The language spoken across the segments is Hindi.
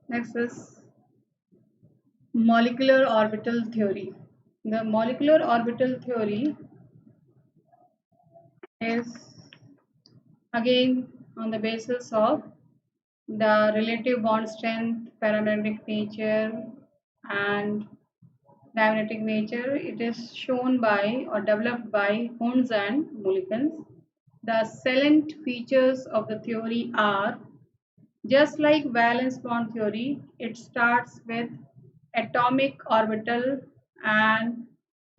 Next is molecular orbital theory. The molecular orbital theory is again on the basis of the relative bond strength, paramagnetic nature, and diamagnetic nature. It is shown by or developed by Hunds and Mullikens. The salient features of the theory are just like valence bond theory, it starts with atomic orbital and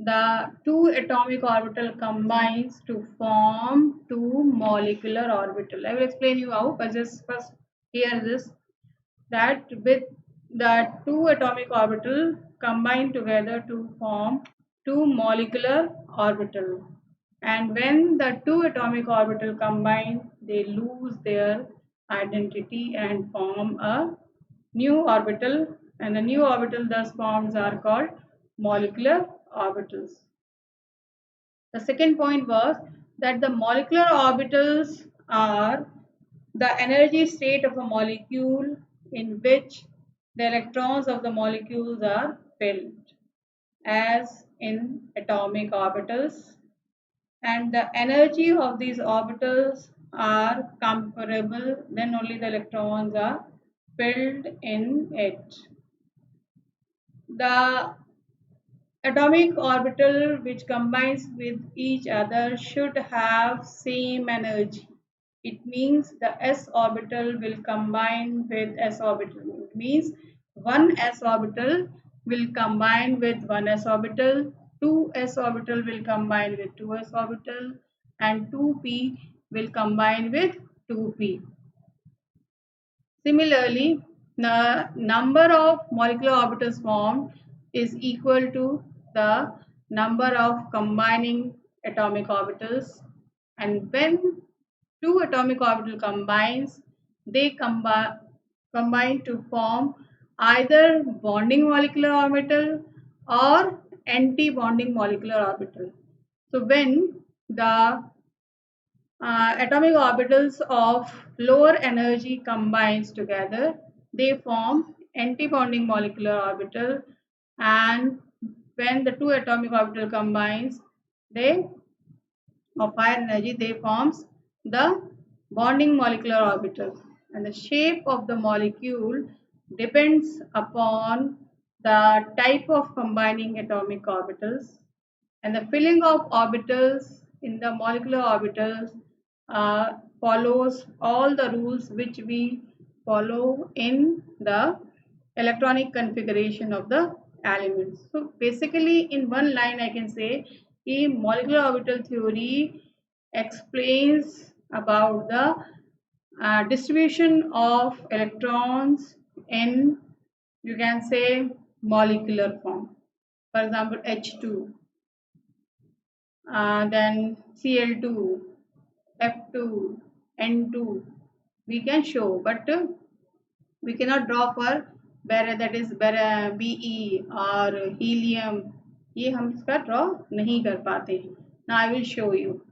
the two atomic orbital combines to form two molecular orbital. I will explain you how, but just first hear this, that with the two atomic orbital combine together to form two molecular orbital, and when the two atomic orbital combine they lose their identity and form a new orbital, and the new orbital thus forms are called molecular orbitals. The second point was that the molecular orbitals are the energy state of a molecule in which the electrons of the molecules are filled, as in atomic orbitals, and the energy of these orbitals are comparable, then only the electrons are filled in it. The atomic orbital which combines with each other should have same energy. It means the s orbital will combine with s orbital. It means one s orbital will combine with one s orbital, two s orbital will combine with two s orbital, and 2p will combine with 2p. Similarly, the number of molecular orbitals formed is equal to the number of combining atomic orbitals, and when two atomic orbital combines, they combine to form either bonding molecular orbital or anti-bonding molecular orbital. So when the atomic orbitals of lower energy combines together, they form anti-bonding molecular orbital, and when the two atomic orbital combines, they of higher energy, they forms the bonding molecular orbital, and the shape of the molecule depends upon the type of combining atomic orbitals, and the filling of orbitals in the molecular orbitals follows all the rules which we follow in the electronic configuration of the elements. So basically in one line I can say the molecular orbital theory explains about the distribution of electrons in, you can say, molecular form. For example, H2, then Cl2, F2, N2, we can show, but we cannot draw for that is Be or helium. ये हम इसका ड्रॉ नहीं कर पाते हैं. Now I will show you.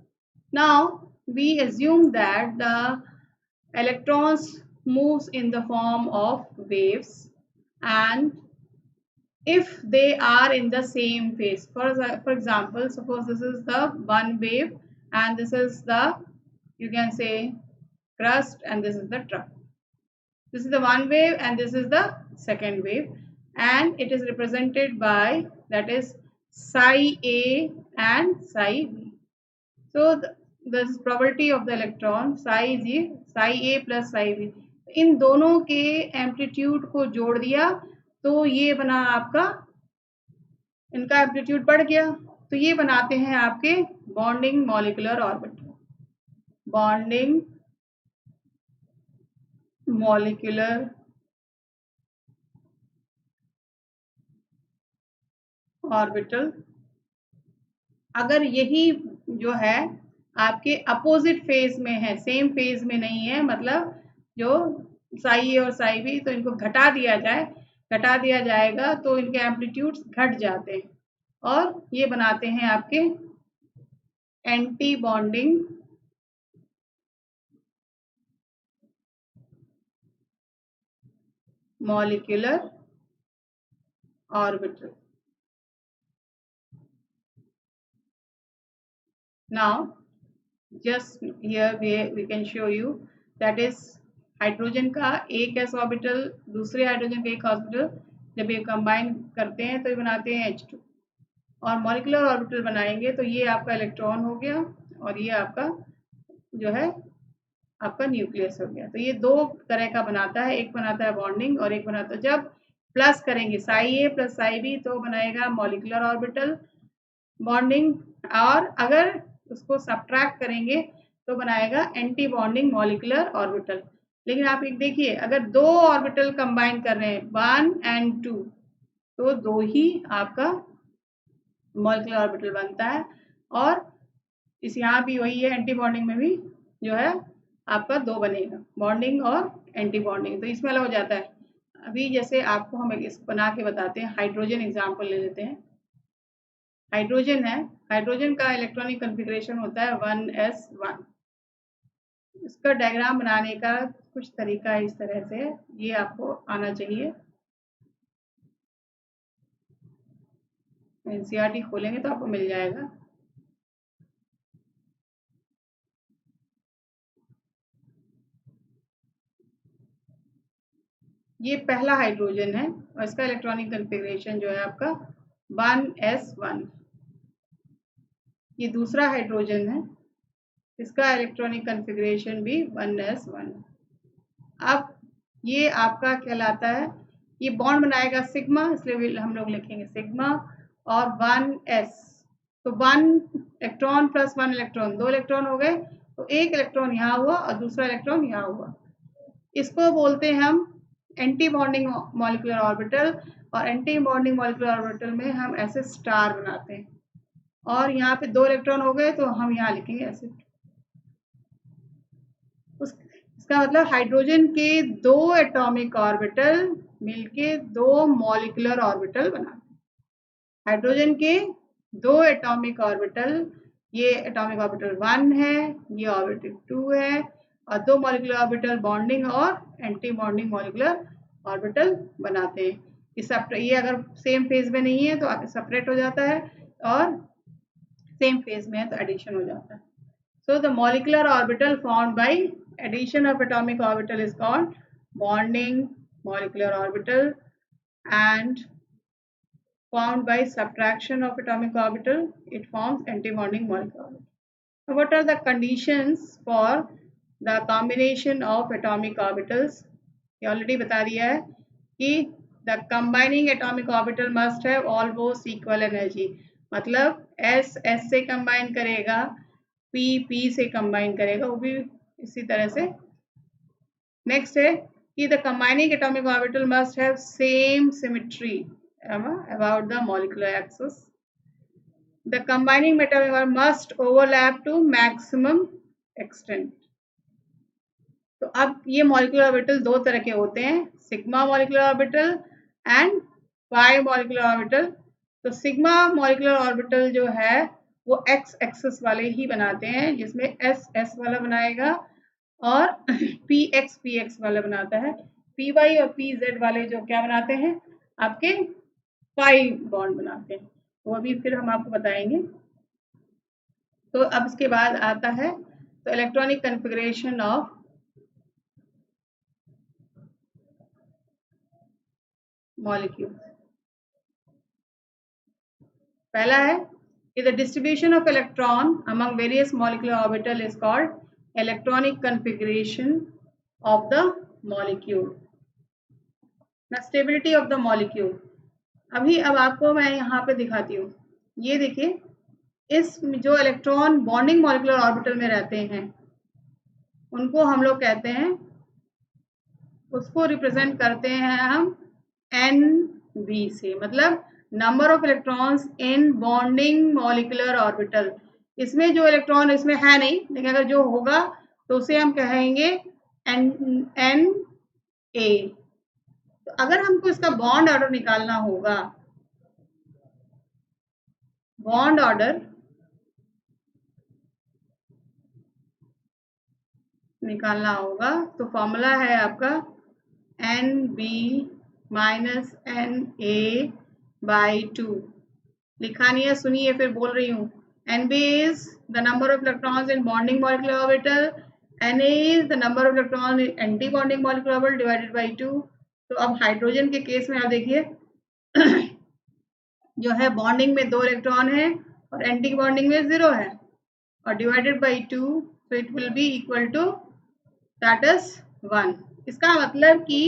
Now we assume that the electrons moves in the form of waves, and if they are in the same phase, for example, suppose this is the one wave and this is the, you can say, crust, and this is the trough. This is the one wave and this is the second wave, and it is represented by, that is, psi a and psi b. So this probability of the electron psi is psi a plus psi b. इन दोनों के एम्पलीट्यूड को जोड़ दिया तो ये बना आपका, इनका एम्पलीट्यूड बढ़ गया, तो ये बनाते हैं आपके bonding molecular orbital. Bonding molecular orbital. अगर यही जो है आपके अपोजिट फेज में है, सेम फेज में नहीं है, मतलब जो साई ए और साई बी, तो इनको घटा दिया जाएगा तो इनके एम्पलीट्यूड्स घट जाते हैं और ये बनाते हैं आपके anti bonding molecular orbital. Now just here we can show you that is hydrogen का एक s ऑर्बिटल दूसरे हाइड्रोजन का एक ऑर्बिटल जब ये कंबाइन करते हैं तो ये बनाते हैं H2 और मॉलिक्यूलर ऑर्बिटल बनाएंगे तो ये आपका इलेक्ट्रॉन हो गया और ये आपका जो है आपका न्यूक्लियस हो गया। तो ये दो तरह का बनाता है, एक बनाता है बॉन्डिंग और एक बनाता है जब प्लस करेंगे साई ए प्लस साई बी तो बनाएगा मॉलिक्यूलर ऑर्बिटल बॉन्डिंग और अगर उसको सब्ट्रैक्ट करेंगे तो बनाएगा एंटी बॉन्डिंग मॉलिक्यूलर ऑर्बिटल। लेकिन आप एक देखिए अगर दो ऑर्बिटल कंबाइन कर रहे हैं 1 and 2 तो दो ही आपका मॉलिक्यूलर ऑर्बिटल बनता है और इस यहाँ भी वही है एंटी बॉन्डिंग में भी जो है आपका दो बनेगा बॉन्डिंग और एंटी बॉन्डिंग तो इसमें अलग हो जाता है। अभी जैसे आपको हम इस बना के बताते हैं हाइड्रोजन एग्जाम्पल ले लेते हैं। हाइड्रोजन है, हाइड्रोजन का इलेक्ट्रॉनिक कॉन्फ़िगरेशन होता है 1s1। इसका डायग्राम बनाने का कुछ तरीका है इस तरह से, ये आपको आना चाहिए। एनसीईआरटी खोलेंगे तो आपको मिल जाएगा। ये पहला हाइड्रोजन है और इसका इलेक्ट्रॉनिक कॉन्फ़िगरेशन जो है आपका 1s1। ये दूसरा हाइड्रोजन है, इसका इलेक्ट्रॉनिक कॉन्फ़िगरेशन भी 1s1। अब ये आपका कहलाता है, ये बॉन्ड बनाएगा सिग्मा, इसलिए हम लोग लिखेंगे सिग्मा और 1s। तो 1 इलेक्ट्रॉन प्लस 1 इलेक्ट्रॉन, दो इलेक्ट्रॉन हो गए तो एक इलेक्ट्रॉन यहाँ हुआ और दूसरा इलेक्ट्रॉन यहाँ हुआ। इसको बोलते हैं हम एंटी बॉन्डिंग मॉलिक्यूलर ऑर्बिटल और एंटी बॉन्डिंग मॉलिक्यूलर ऑर्बिटल में हम ऐसे स्टार बनाते हैं और यहाँ पे दो इलेक्ट्रॉन हो गए तो हम यहाँ लिखेंगे ऐसे। इसका मतलब हाइड्रोजन के दो एटॉमिक ऑर्बिटल मिलके दो मॉलिक्यूलर ऑर्बिटल बनाते हैं। हाइड्रोजन के दो एटॉमिक ऑर्बिटल, ये एटॉमिक ऑर्बिटल 1 है, ये ऑर्बिटल 2 है और दो मॉलिक्यूलर ऑर्बिटल बॉन्डिंग और एंटी बॉन्डिंग मॉलिक्यूलर ऑर्बिटल बनाते हैं। ये अगर सेम फेज में नहीं है तो सेपरेट हो जाता है और सेम फेज में है तो एडिशन हो जाता है। So the molecular orbital formed by addition of atomic orbital is called bonding molecular orbital and formed by subtraction of atomic orbital it forms anti-bonding molecular orbital. So what are the conditions for the combination of atomic orbitals? ये already बता दिया है कि the combining atomic orbital must have almost equal energy, मतलब S से combine करेगा, P से कंबाइन करेगा, वो भी इसी तरह से। नेक्स्ट है कि the combining atomic orbital must have same symmetry about the molecular axis. The combining atomic orbital must overlap to maximum extent. तो अब ये मॉलिक्यूलर ऑर्बिटल दो तरह के होते हैं, sigma molecular orbital and pi molecular orbital. तो सिग्मा मॉलिक्यूलर ऑर्बिटल जो है वो एक्स एक्सिस वाले ही बनाते हैं, जिसमें एस वाला बनाएगा और पी एक्स वाला बनाता है। पी वाई और पी जेड वाले जो क्या बनाते हैं आपके पाई बॉन्ड बनाते हैं, वो अभी फिर हम आपको बताएंगे। तो अब इसके बाद आता है तो इलेक्ट्रॉनिक कॉन्फ़िगरेशन ऑफ मॉलिक्यूल। पहला है कि the distribution of electron among various molecular orbital is called electronic configuration of the molecule. The stability of the molecule. अब आपको मैं यहाँ पे दिखाती हूँ, ये देखिए इस जो इलेक्ट्रॉन बॉन्डिंग मॉलिक्यूलर ऑर्बिटल में रहते हैं उनको हम लोग कहते हैं, उसको रिप्रेजेंट करते हैं हम NV से, मतलब number of electrons in bonding molecular orbital. इसमें जो इलेक्ट्रॉन इसमें है नहीं, लेकिन अगर जो होगा तो उसे हम कहेंगे NA। तो अगर हमको इसका बॉन्ड ऑर्डर निकालना होगा, बॉन्ड ऑर्डर निकालना होगा तो फॉर्मूला है आपका NB माइनस Na/2 लिखा नहीं है, सुनिए फिर बोल रही हूँ। Nb is the number of electrons in bonding molecular orbital, Na is the number of electrons in anti-bonding molecular orbital divided by 2। तो अब हाइड्रोजन के केस में आप देखिए जो है बॉन्डिंग में 2 इलेक्ट्रॉन है और एंटी बॉन्डिंग में 0 है और डिवाइडेड बाई 2, तो it will be equal to that is 1। इसका मतलब कि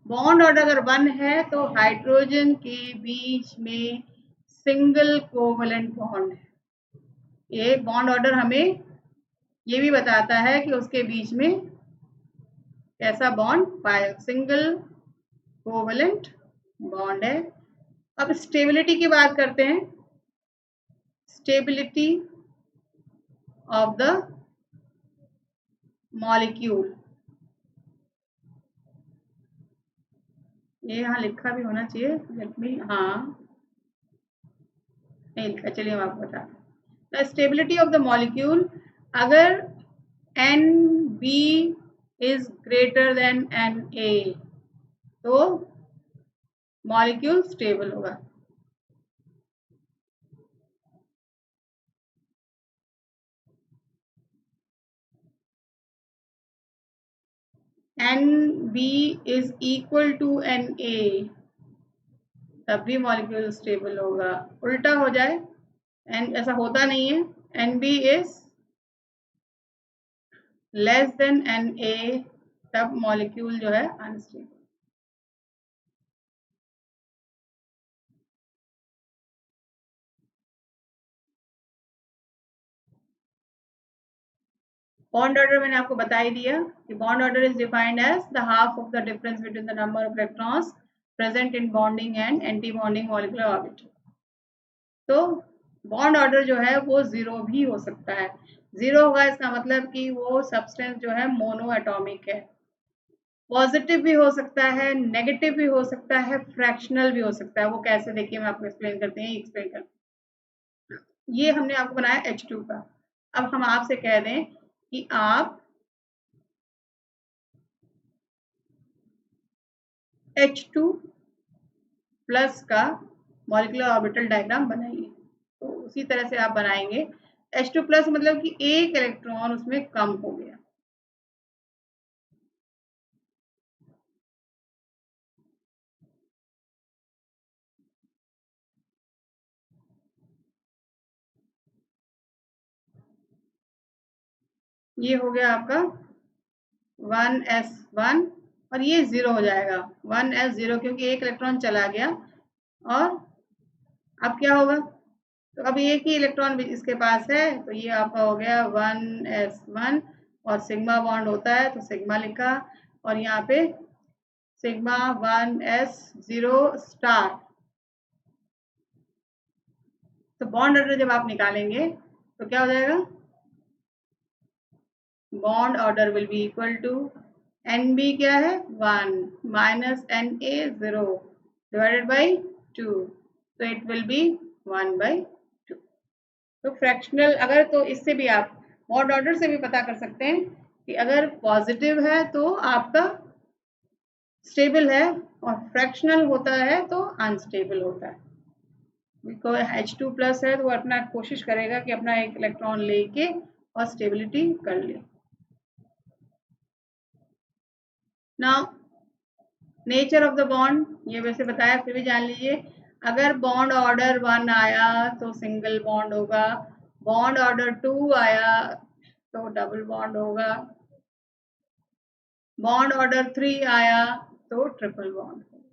बॉन्ड ऑर्डर अगर 1 है तो हाइड्रोजन के बीच में सिंगल कोवलेंट बॉन्ड है। ये बॉन्ड ऑर्डर हमें ये भी बताता है कि उसके बीच में कैसा बॉन्ड पाए, सिंगल कोवलेंट बॉन्ड है। अब स्टेबिलिटी की बात करते हैं। स्टेबिलिटी ऑफ द मॉलिक्यूल, ये यहाँ लिखा भी होना चाहिए, लेट मी, हाँ नहीं लिखा, चलिए हम आपको बताते हैं। The stability of the molecule, अगर NB is greater than Na तो मॉलिक्यूल स्टेबल होगा। NB is equal to Na तब भी मॉलिक्यूल स्टेबल होगा। उल्टा हो जाए, ऐसा होता नहीं है, NB is less than Na तब मॉलिक्यूल जो है अनस्टेबल। बॉन्ड ऑर्डर मैंने आपको बता ही दिया कि bond order is defined as the half of the difference between the number of electrons present in bonding and antibonding molecular orbital. तो बॉन्ड ऑर्डर जो है वो 0 भी हो सकता है। 0 होगा इसका मतलब कि वो सब्सटेंस जो है मोनो एटॉमिक है। पॉजिटिव भी हो सकता है, नेगेटिव भी हो सकता है, फ्रैक्शनल भी हो सकता है। वो कैसे, देखिए मैं आपको एक्सप्लेन करते हैं, एक्सप्लेन करते हैं। ये हमने आपको बनाया H2 का। अब हम आपसे कह दें कि आप H2 प्लस का मॉलिक्यूलर ऑर्बिटल डायग्राम बनाइए। तो उसी तरह से आप बनाएंगे। H2 प्लस मतलब कि एक इलेक्ट्रॉन उसमें कम हो गया। ये हो गया आपका 1s1 और ये 0 हो जाएगा 1s0 क्योंकि एक इलेक्ट्रॉन चला गया। और अब क्या होगा, तो अब एक ही इलेक्ट्रॉन भी इसके पास है, तो ये आपका हो गया 1s1 और सिग्मा बॉन्ड होता है तो सिग्मा लिखा और यहाँ पे सिग्मा 1s0 स्टार। तो बॉन्ड ऑर्डर जब आप निकालेंगे तो क्या हो जाएगा, bond order will be equal to NB क्या है 1 माइनस Na 0 डिवाइडेड बाई 2, तो इट विल बी 1/2। तो फ्रैक्शनल, अगर तो इससे भी आप बॉन्ड ऑर्डर से भी पता कर सकते हैं कि अगर पॉजिटिव है तो आपका स्टेबल है और फ्रैक्शनल होता है तो अनस्टेबल होता है। बिकॉज H2 प्लस है तो वो अपना कोशिश करेगा कि अपना एक इलेक्ट्रॉन लेके और स्टेबिलिटी कर ले। Now nature of the bond, ये वैसे बताया फिर भी जान लीजिए। अगर बॉन्ड ऑर्डर 1 आया तो सिंगल बॉन्ड होगा, बॉन्ड ऑर्डर 2 आया तो डबल बॉन्ड होगा, बॉन्ड ऑर्डर 3 आया तो ट्रिपल बॉन्ड होगा।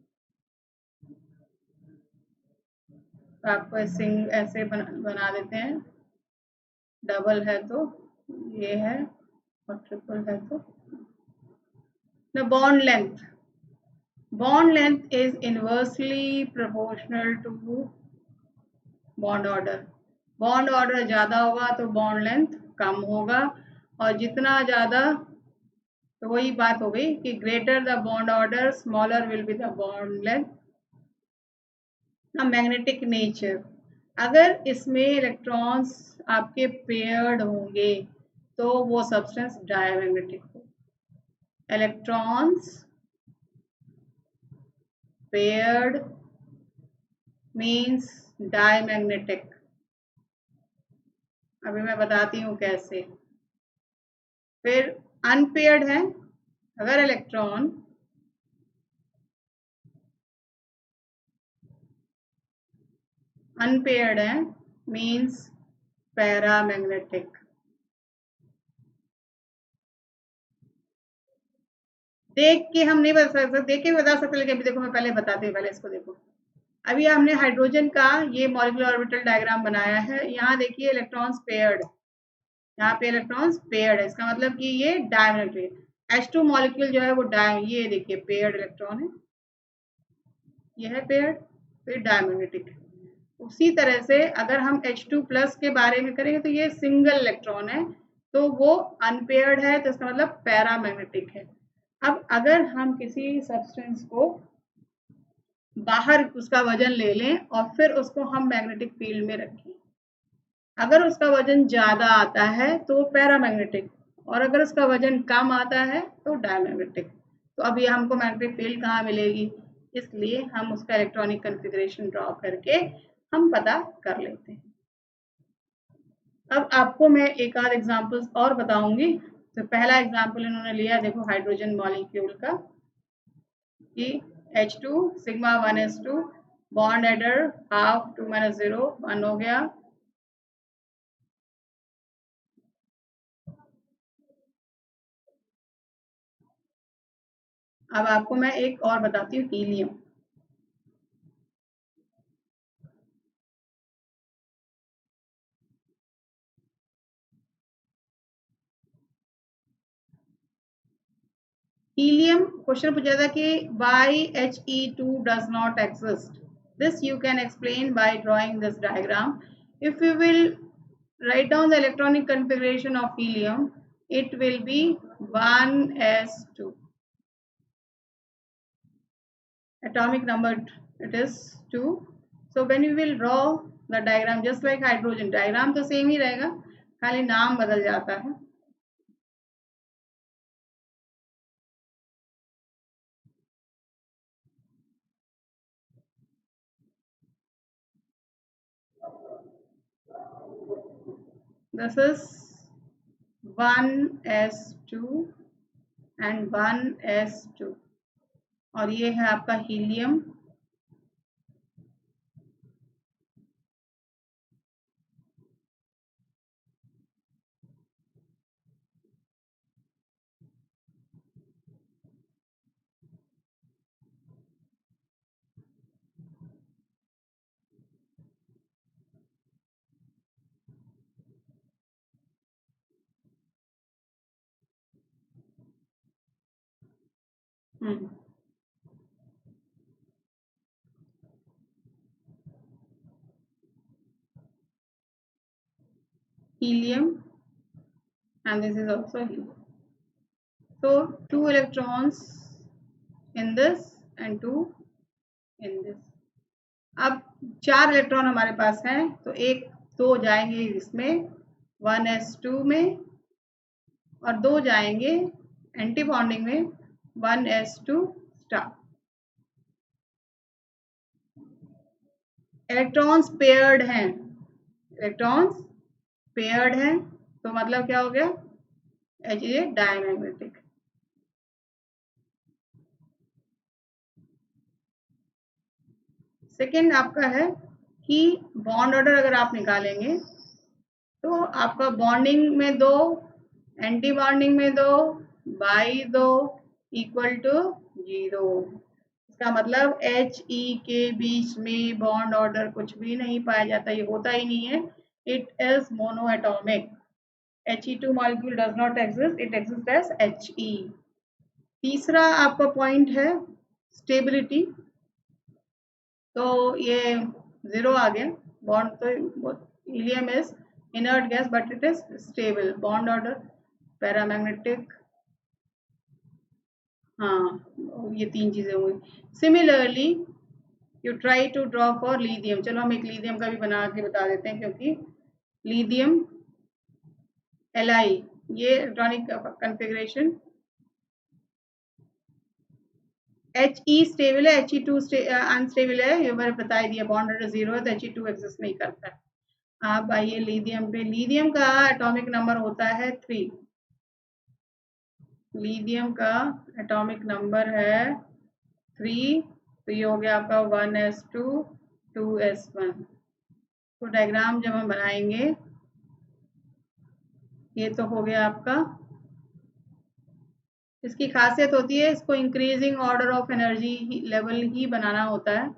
तो आपको ऐसे बना देते हैं, डबल है तो ये है और ट्रिपल है तो। The bond length, bond length is inversely proportional to bond order। bond order ज़्यादा होगा तो bond length कम होगा और जितना ज़्यादा, तो वही बात हो गई कि greater the bond order smaller will be the bond length। ना मैग्नेटिक नेचर, अगर इसमें इलेक्ट्रॉन्स आपके पेयर्ड होंगे तो वो सब्सटेंस डायमैग्नेटिक हो। Electrons paired means diamagnetic. अभी मैं बताती हूँ कैसे। फिर अनपेयर्ड है, अगर इलेक्ट्रॉन अनपेयर्ड है मीन्स पैरामैग्नेटिक। देख के हम नहीं बता सकते, देख के भी बता सकते, लेकिन अभी देखो मैं पहले बताती हूँ, पहले इसको देखो। अभी हमने हाइड्रोजन का ये मॉलिक्यूलर ऑर्बिटल डायग्राम बनाया है। यहाँ देखिए इलेक्ट्रॉन्स पेयर्ड, यहाँ पे इलेक्ट्रॉन्स पेयर्ड है, इसका मतलब कि ये डायमैग्नेटिक। H2 मॉलिक्यूल जो है वो ये देखिए पेयर्ड इलेक्ट्रॉन है, ये है पेयर्ड, फिर डायमैग्नेटिक। उसी तरह से अगर हम H2 प्लस के बारे में करेंगे तो ये सिंगल इलेक्ट्रॉन है, तो वो अनपेयर्ड है, तो इसका मतलब पैरामैग्नेटिक है। अब अगर हम किसी सब्सटेंस को बाहर उसका वजन ले लें और फिर उसको हम मैग्नेटिक फील्ड में रखें, अगर उसका वजन ज्यादा आता है तो पैरामैग्नेटिक, और अगर उसका वजन कम आता है तो डायमैग्नेटिक। तो अब ये हमको मैग्नेटिक फील्ड कहाँ मिलेगी, इसलिए हम उसका इलेक्ट्रॉनिक कॉन्फ़िगरेशन ड्रॉ करके हम पता कर लेते हैं। अब आपको मैं एक आध एग्जांपल्स और बताऊंगी। तो पहला एग्जांपल इन्होंने लिया, देखो हाइड्रोजन मॉलिक्यूल का, कि H2 sigma 1s2 bond adder half 2 - 0 1 हो गया। अब आपको मैं एक और बताती हूँ, हीलियम। हीलियम क्वेश्चन पूछा था कि why He2 does not exist. This you can explain by drawing this diagram. If you will write down the electronic configuration of helium, it will be 1s2. Atomic number it is 2. So when you will draw the diagram just like hydrogen, diagram तो सेम ही रहेगा, खाली नाम बदल जाता है। This is 1s2 and 1s2, और ये है आपका helium. Helium, and this is also helium. So 2 electrons in this and 2 in this. अब 4 इलेक्ट्रॉन हमारे पास हैं, तो एक 2 जाएंगे इसमें 1s2 में, और 2 जाएंगे एंटी बॉन्डिंग में 1s2 स्टार। इलेक्ट्रॉन्स पेयर्ड हैं, इलेक्ट्रॉन्स पेयर्ड हैं, तो मतलब क्या हो गया, H इज डायमैग्नेटिक। सेकेंड आपका है कि बॉन्ड ऑर्डर अगर आप निकालेंगे तो आपका बॉन्डिंग में 2, एंटी बॉन्डिंग में 2, बाई 2 इक्वल टू 0। इसका मतलब HE के बीच में बॉन्ड ऑर्डर कुछ भी नहीं पाया जाता, ये होता ही नहीं है, it is monoatomic. He2 molecule does not exist, it exist as He। तीसरा आपका पॉइंट है स्टेबिलिटी, तो ये 0 आ गया बॉन्ड, तो helium is inert gas but it is stable. Bond order paramagnetic, हाँ ये 3 चीजें हुई। Similarly you try to draw for lithium. चलो हम एक लिथियम का भी बना के बता देते हैं, क्योंकि लिथियम Li, ये इलेक्ट्रॉनिक कॉन्फ़िगरेशन He स्टेबल है, He2 अनस्टेबल है, ये मैंने बता दिया, बॉन्ड ऑर्डर 0 है तो He2 एग्जिस्ट नहीं करता है। आप आइए लिथियम पे, लिथियम का एटॉमिक नंबर होता है 3, लिथियम का एटॉमिक नंबर है 3, तो ये हो गया आपका 1s2 2s1। तो डायग्राम जब हम बनाएंगे, ये तो हो गया आपका, इसकी खासियत होती है इसको increasing order of energy level ही बनाना होता है।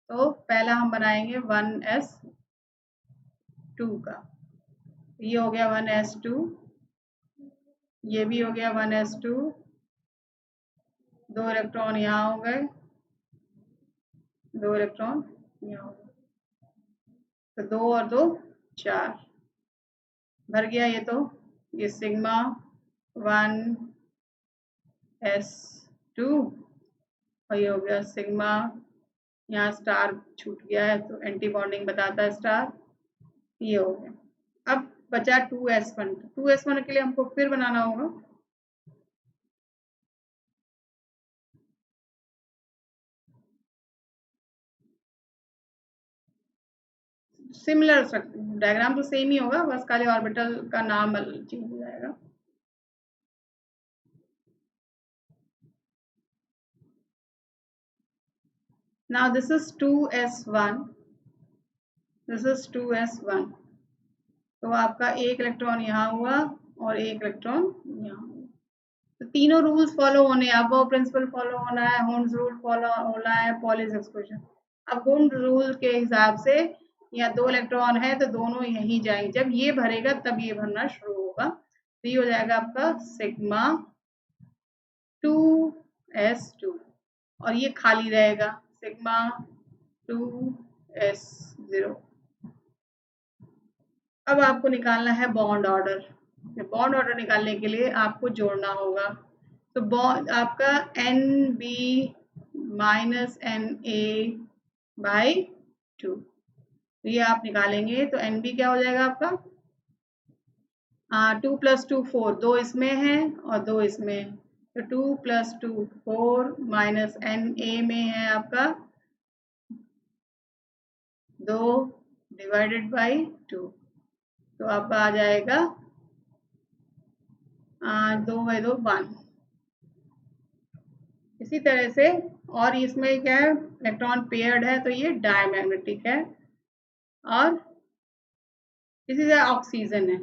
तो पहला हम बनाएंगे 1s2 का, ये हो गया 1s2, ये भी हो गया 1s2, 2 इलेक्ट्रॉन यहाँ हो गए, 2 इलेक्ट्रॉन यहाँ हो गए, तो 2 और 2 4 भर गया ये। तो ये सिग्मा 1s2 और ये हो गया सिग्मा, यहाँ स्टार छूट गया है तो एंटी बॉन्डिंग बताता है स्टार, ये हो गया। अब बचा 2s1, 2s1 के लिए हमको फिर बनाना होगा, सिमिलर डायग्राम तो सेम ही होगा, बस खाली ऑर्बिटल का नाम चेंज हो जाएगा। Now this is 2s1, this is 2s1, तो आपका एक इलेक्ट्रॉन यहाँ हुआ और एक इलेक्ट्रॉन यहाँ हुआ, तो तीनों रूल्स फॉलो होने, अब वो प्रिंसिपल फॉलो होना है, होन्स रूल फॉलो होना है, पॉलीज एक्सक्लूजन। अब होन्स रूल के हिसाब से यहाँ 2 इलेक्ट्रॉन है तो दोनों यहीं जाएंगे, जब ये भरेगा तब ये भरना शुरू होगा, तो ये हो जाएगा आपका सिग्मा 2s2 और ये खाली रहेगा सिग्मा 2s0। अब आपको निकालना है बॉन्ड ऑर्डर, बॉन्ड ऑर्डर निकालने के लिए आपको जोड़ना होगा, तो बॉन्ड आपका NB माइनस Na/2, तो ये आप निकालेंगे तो NB क्या हो जाएगा आपका, 2 + 2 4, 2 इसमें है और 2 इसमें है, तो 2 + 2 4 माइनस Na में है आपका 2 डिवाइडेड बाई 2, तो आपका आ जाएगा 2/2 1। इसी तरह से, और इसमें क्या है, इलेक्ट्रॉन पेयर्ड है तो ये डायमैग्नेटिक है, और इसी तरह ऑक्सीजन है,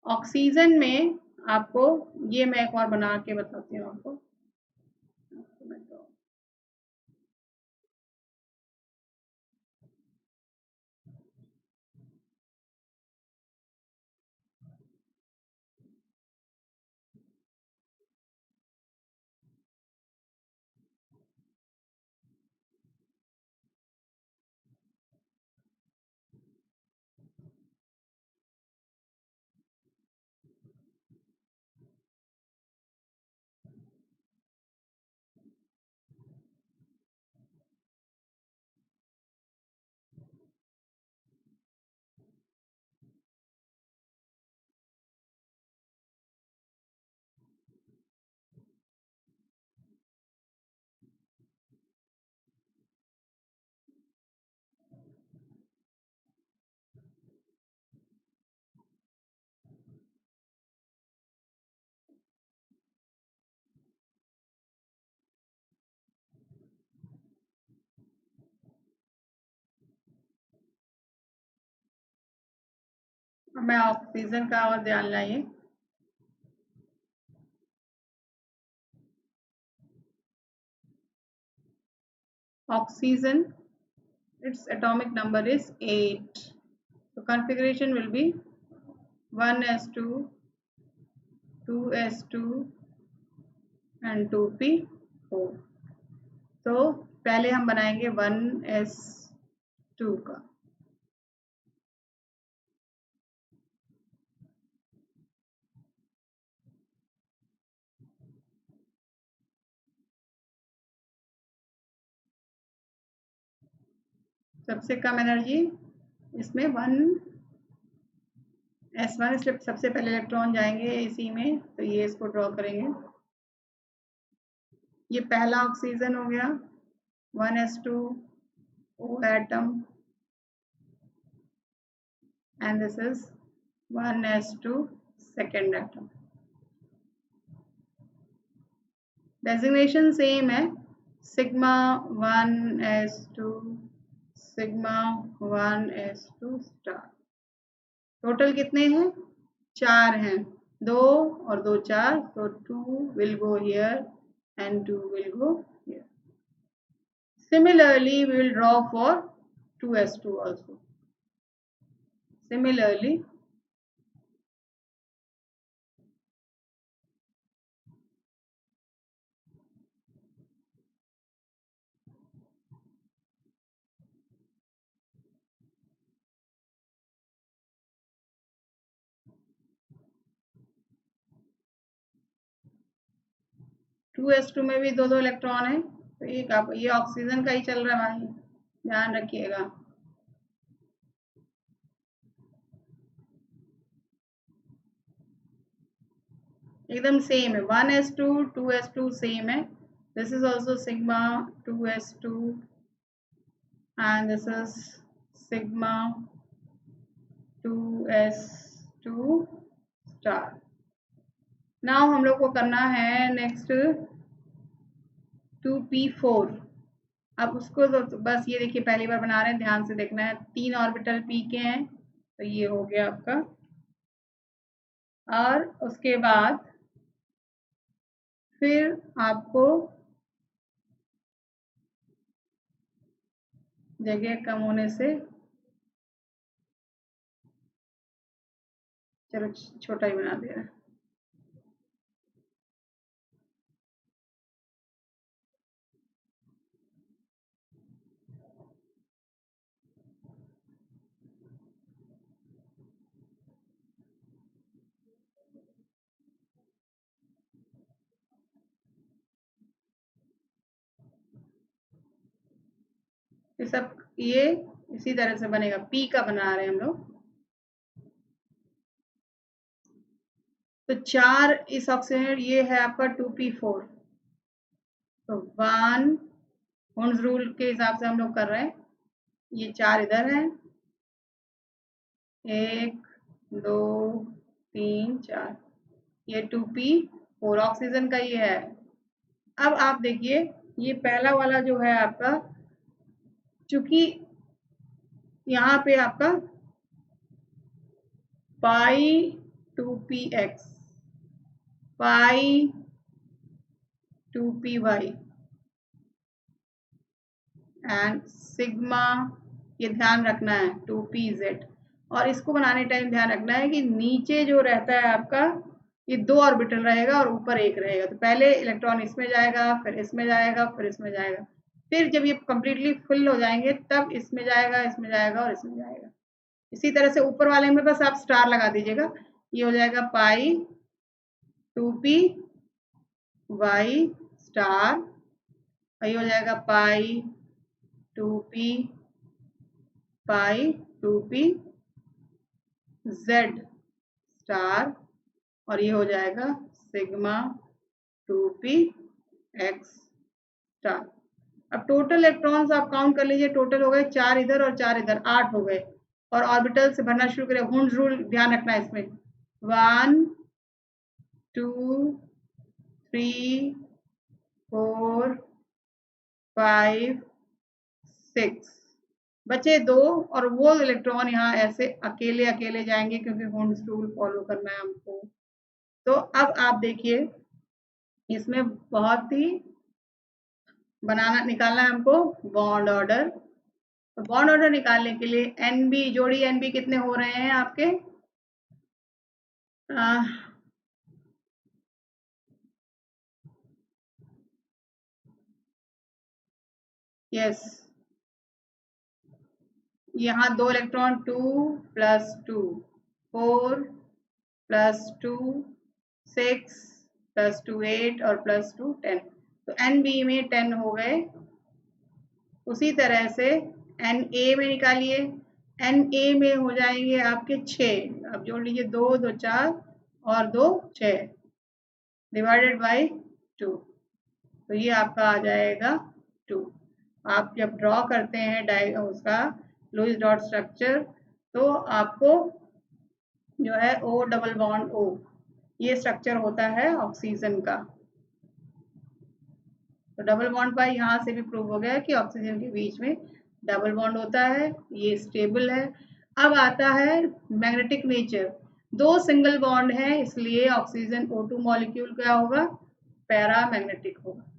ऑक्सीजन में आपको, ये मैं एक और बना के बताती हूँ आपको, मैं ऑक्सीजन का और ध्यान लाइए, oxygen its atomic number is 8, so configuration will be 1s2 2s2 and 2p4। तो पहले हम बनाएंगे 1s2 का, सबसे कम एनर्जी इसमें 1s1, इसलिए सबसे पहले इलेक्ट्रॉन जाएंगे इसी में, तो ये इसको ड्रॉ करेंगे, ये पहला ऑक्सीजन हो गया 1s2 O atom, and this is 1s2 second atom. Designation same है, sigma 1s2 sigma 1s2 star. Total कितने हैं? 4 हैं, 2 और 2 4, so 2 will go here and 2 will go here. Similarly, we will draw for 2s2 also. Similarly, two S two में भी दो दो इलेक्ट्रॉन है, तो एक आप ये ऑक्सीजन का ही चल रहा है भाई, ध्यान रखिएगा। एकदम सेम है, 1s2 2s2 सेम है, this is also sigma 2s2 and this is sigma 2s2 star. Now हम लोग को करना है नेक्स्ट 2p4। अब उसको तो बस ये देखिए पहली बार बना रहे हैं, ध्यान से देखना है, 3 ऑर्बिटल p के हैं, तो ये हो गया आपका। और उसके बाद फिर आपको जगह कम होने से, चलो छोटा ही बना दे रहा है। ये सब ये इसी तरह से बनेगा, पी का बना रहे हैं हम लोग। तो 4 इस ऑक्सीजन, ये है आपका 2p4, तो 1 हुंस रूल के हिसाब से हम लोग कर रहे हैं, ये 4 इधर है, 1 2 3 4, ये 2p4 ऑक्सीजन का ये है। अब आप देखिए ये पहला वाला जो है आपका, चूंकि यहाँ पे आपका पाई 2px pi 2py and sigma, ये ध्यान रखना है 2pz। और इसको बनाने टाइम ध्यान रखना है कि नीचे जो रहता है आपका, ये 2 ऑर्बिटल रहेगा और ऊपर 1 रहेगा, तो पहले इलेक्ट्रॉन इसमें जाएगा, फिर इसमें जाएगा, फिर इसमें जाएगा, फिर जब ये कंप्लीटली फुल हो जाएंगे तब इसमें जाएगा, इसमें जाएगा और इसमें जाएगा। इसी तरह से ऊपर वाले में बस आप स्टार लगा दीजिएगा, ये हो जाएगा पाई 2p y स्टार, और ये हो जाएगा पाई 2p पाई 2p z स्टार, और ये हो जाएगा सिग्मा 2p x स्टार। अब टोटल इलेक्ट्रॉन्स आप काउंट कर लीजिए, टोटल हो गए 4 इधर और 4 इधर, 8 हो गए। और ऑर्बिटल से भरना शुरू करें, हुंस रूल ध्यान रखना है इसमें, 1 2 3 4 5 6, बचे 2, और वो इलेक्ट्रॉन यहाँ ऐसे अकेले अकेले जाएंगे क्योंकि हुंस रूल फॉलो करना है हमको। तो अब आप देखिए इसमें बहुत ही निकालना है हमको बॉन्ड ऑर्डर। तो बॉन्ड ऑर्डर निकालने के लिए NB जोड़ी NB कितने हो रहे हैं आपके, यस, यहाँ 2 इलेक्ट्रॉन 2 + 2 4 + 2 6 + 2 8 और +2 10, तो NB में 10 हो गए। उसी तरह से NA में निकालिए, NA में हो जाएंगे आपके 6, अब जोड़ लीजिए 2 2 4 और 2 6 डिवाइडेड बाय 2, तो ये आपका आ जाएगा 2। आप जब ड्रॉ करते हैं उसका लुईस डॉट स्ट्रक्चर, तो आपको जो है O डबल बॉन्ड O, ये स्ट्रक्चर होता है ऑक्सीजन का। तो डबल बॉन्ड पाई यहाँ से भी प्रूव हो गया कि ऑक्सीजन के बीच में डबल बॉन्ड होता है, ये स्टेबल है। अब आता है मैग्नेटिक नेचर। दो सिंगल बॉन्ड है, इसलिए ऑक्सीजन O2 मॉलिक्यूल क्या होगा, पैरा मैग्नेटिक होगा।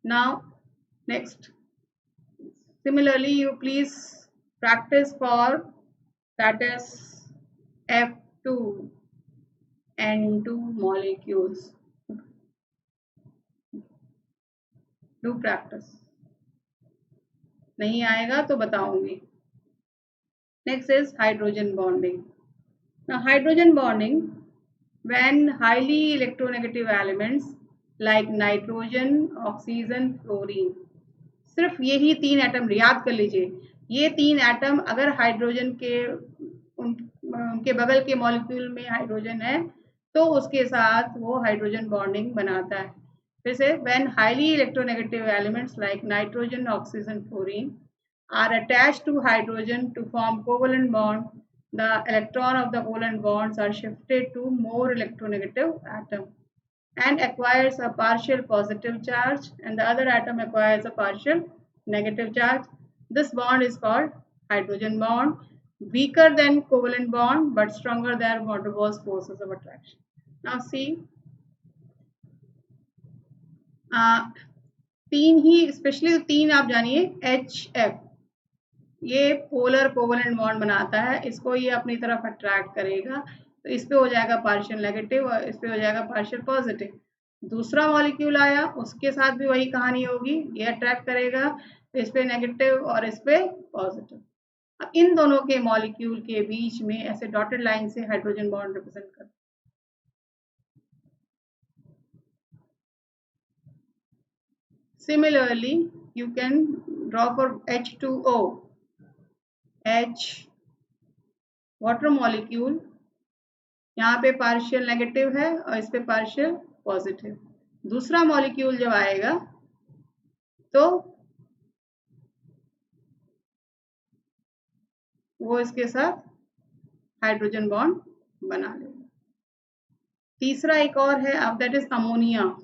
Now, next. Similarly, you please practice for that is F2 N2 molecules. Do practice. नहीं आएगा तो बताऊंगी। Next is hydrogen bonding. Now, hydrogen bonding, when highly electronegative elements like nitrogen, oxygen, fluorine, सिर्फ यही 3 एटम याद कर लीजिए। ये 3 एटम अगर हाइड्रोजन के उनके बगल के मॉलिक्यूल में हाइड्रोजन है तो उसके साथ वो हाइड्रोजन बॉन्डिंग बनाता है। फिर से, when highly electronegative elements like nitrogen, oxygen, fluorine are attached to hydrogen to form covalent bond, the electron of the covalent bonds are shifted to more electronegative atom and acquires a partial positive charge, and the other atom acquires a partial negative charge. This bond is called hydrogen bond, weaker than covalent bond but stronger than van der Waals forces of attraction. Now see, तीन ही, स्पेशली तीन आप जानिए, HF, ये पोलर कोवलेंट बॉन्ड बनाता है, इसको ये अपनी तरफ अट्रैक्ट करेगा, तो इस पे हो जाएगा पार्शियल नेगेटिव और इस पे हो जाएगा पार्शियल पॉजिटिव। दूसरा मॉलिक्यूल आया, उसके साथ भी वही कहानी होगी, ये अट्रैक्ट करेगा तो इस पे नेगेटिव और इस पे पॉजिटिव। अब इन दोनों के मॉलिक्यूल के बीच में ऐसे डॉटेड लाइन से हाइड्रोजन बॉन्ड रिप्रेजेंट कर। Similarly, you can draw for H2O. H water molecule, यहाँ पे पार्शियल नेगेटिव है और इस पे पार्शियल पॉजिटिव। दूसरा मॉलिक्यूल जब आएगा तो वो इसके साथ हाइड्रोजन बॉन्ड बना लेगा। तीसरा एक और है, अब दैट इज अमोनिया।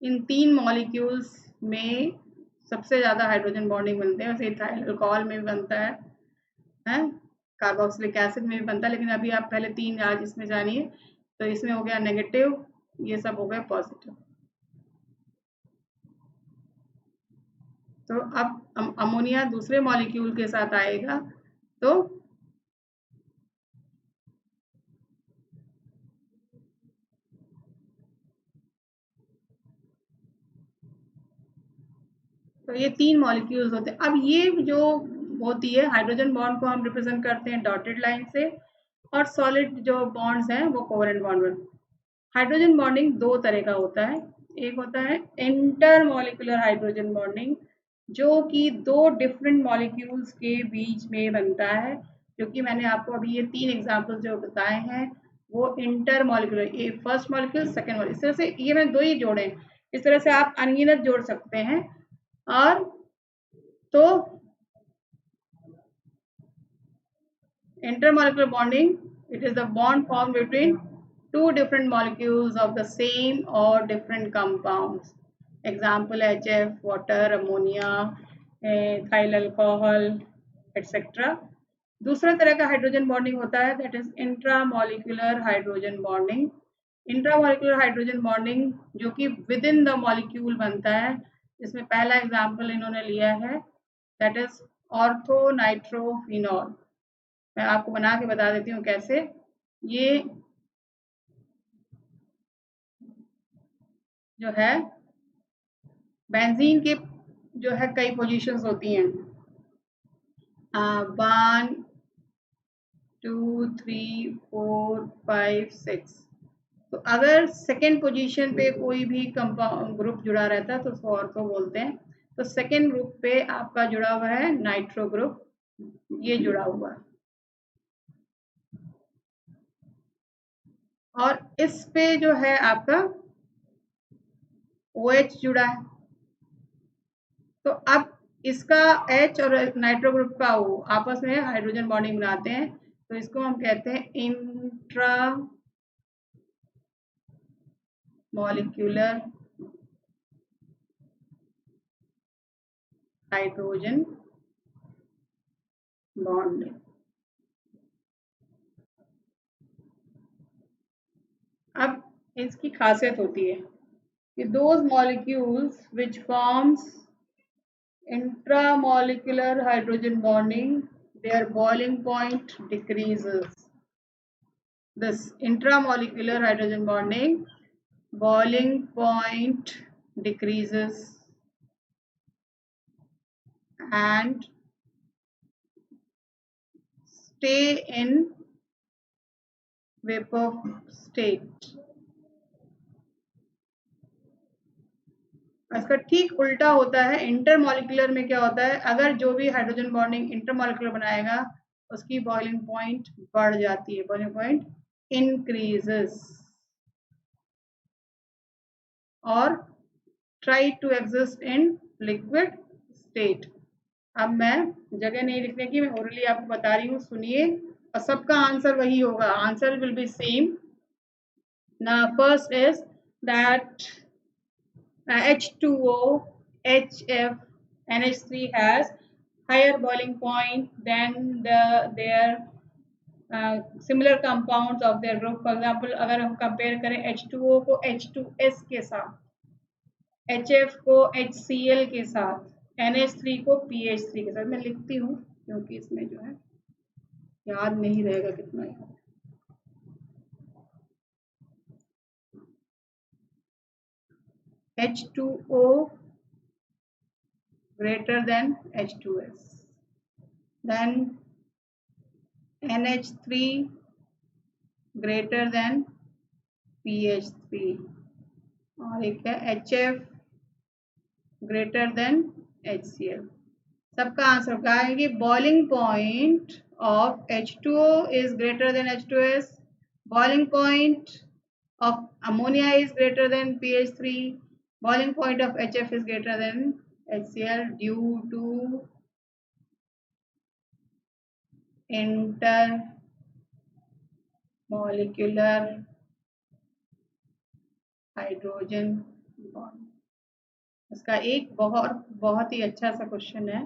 इन तीन मॉलिक्यूल्स में सबसे ज्यादा हाइड्रोजन बॉन्डिंग बनते हैं, वैसे इथाइल अल्कोहल में भी बनता है, कार्बोक्सिलिक एसिड में भी बनता है, लेकिन अभी आप पहले तीन आज इसमें जानिए। तो इसमें हो गया नेगेटिव, ये सब हो गया पॉजिटिव। तो अब अमोनिया दूसरे मॉलिक्यूल के साथ आएगा तो ये तीन मॉलिक्यूल्स होते हैं। अब ये जो होती है हाइड्रोजन बॉन्ड को हम रिप्रेजेंट करते हैं डॉटेड लाइन से, और सॉलिड जो बॉन्ड्स हैं वो कोवेलेंट बॉन्ड। हाइड्रोजन बॉन्डिंग दो तरह का होता है, एक होता है इंटर मॉलिक्यूलर हाइड्रोजन बॉन्डिंग, जो कि दो डिफरेंट मॉलिक्यूल्स के बीच में बनता है, क्योंकि मैंने आपको अभी ये तीन एग्जाम्पल जो बताए हैं वो इंटर मॉलिक्यूलर, ये फर्स्ट मॉलिक्यूल सेकेंड मॉलिक्यूल, इस तरह से ये मैंने दो ही जोड़े, इस तरह से आप अनगिनत जोड़ सकते हैं। और तो intermolecular bonding, it is the bond formed between two different molecules of the same or different compounds. Example HF, water, ammonia, ethyl alcohol, etc. दूसरा तरह का हाइड्रोजन बॉन्डिंग होता है, that is intramolecular hydrogen bonding. Intramolecular hydrogen bonding जो कि विद इन द मॉलिक्यूल बनता है, इसमें पहला एग्जाम्पल इन्होंने लिया है, दैट इज ऑर्थो नाइट्रोफिनॉल। मैं आपको बना के बता देती हूँ कैसे। ये जो है बेंजीन के जो है कई पोजीशंस होती हैं, 1 2 3 4 5 6। तो अगर सेकेंड पोजीशन पे कोई भी कंपाउंड ग्रुप जुड़ा रहता है तो उसको ऑर्थो बोलते हैं। तो सेकेंड ग्रुप पे आपका जुड़ा हुआ है नाइट्रो ग्रुप, ये जुड़ा हुआ है, और इस पे जो है आपका OH जुड़ा है। तो अब इसका H और नाइट्रो ग्रुप का O आपस में हाइड्रोजन बॉन्डिंग बनाते हैं, तो इसको हम कहते हैं इंट्रा मॉलिक्यूलर हाइड्रोजन बॉन्डिंग। अब इसकी खासियत होती है कि those molecules which forms intramolecular hydrogen bonding, their boiling point decreases. This intramolecular hydrogen bonding boiling point decreases and stay in vapor state. इसका ठीक उल्टा होता है। इंटरमॉलिक्यूलर में क्या होता है, अगर जो भी हाइड्रोजन बॉन्डिंग इंटरमॉलिक्यूलर बनाएगा उसकी बॉइलिंग पॉइंट बढ़ जाती है, बॉइलिंग पॉइंट इंक्रीजेस, और try to exist in liquid state. अब मैं जगह नहीं लिखने की, मैं ओरली आपको बता रही हूँ, सुनिए, और सबका आंसर वही होगा, आंसर विल बी सेम। ना first is that H2O, HF, NH3 has higher boiling point than their similar compounds of their group. For example, अगर हम कंपेयर करें H2O को H2S के साथ, HF को HCl के साथ, NH3 को PH3 के साथ, मैं लिखती हूँ क्योंकि इसमें जो है याद नहीं रहेगा कितना याद। H2O greater than H2S, then NH3 greater than PH3, और एक है HF greater than HCl। सबका आंसर क्या है कि boiling point of H2O is greater than H2S, boiling point of ammonia is greater than PH3, boiling point of HF is greater than HCl due to intermolecular hydrogen bond. इसका एक बहुत ही अच्छा सा क्वेश्चन है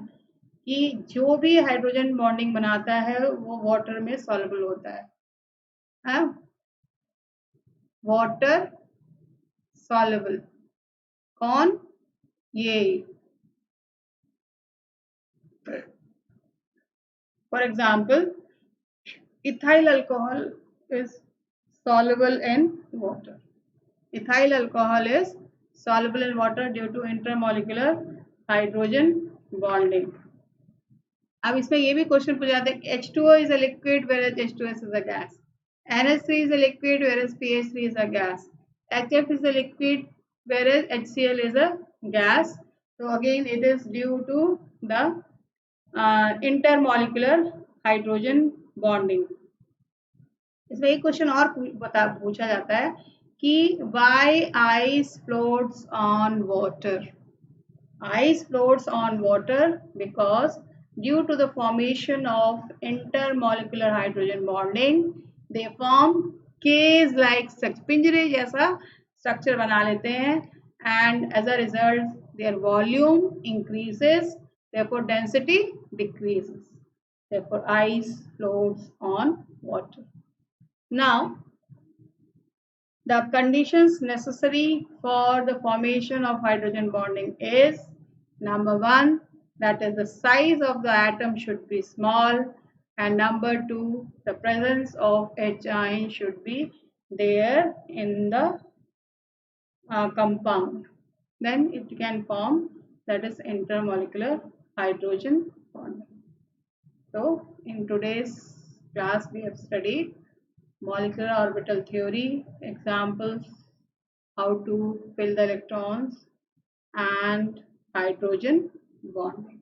कि जो भी हाइड्रोजन बॉन्डिंग बनाता है वो वाटर में सॉल्युबल होता है, वाटर सॉल्युबल। कौन? ये for example ethyl alcohol is soluble in water. Ethyl alcohol is soluble in water due to intermolecular hydrogen bonding. अब इसमें ये भी क्वेश्चन पूछा जाता है कि H2O is a liquid whereas H2S is a gas, NH3 is a liquid whereas PH3 is a gas, HF is a liquid whereas HCl is a gas. So again it is due to the intermolecular hydrogen bonding. इसमें एक क्वेश्चन और पूछा जाता है कि why ice floats on water? Ice floats on water because due to the formation of intermolecular hydrogen bonding, they form cage-like structure, पिंजरे जैसा स्ट्रक्चर बना लेते हैं, and as a result their volume increases, therefore density decreases, therefore ice floats on water. Now, the conditions necessary for the formation of hydrogen bonding is, number one, that is the size of the atom should be small, and number two, the presence of H ion should be there in the compound. Then it can form, that is intermolecular hydrogen bonding. So, in today's class we have studied molecular orbital theory, examples, how to fill the electrons, and hydrogen bond.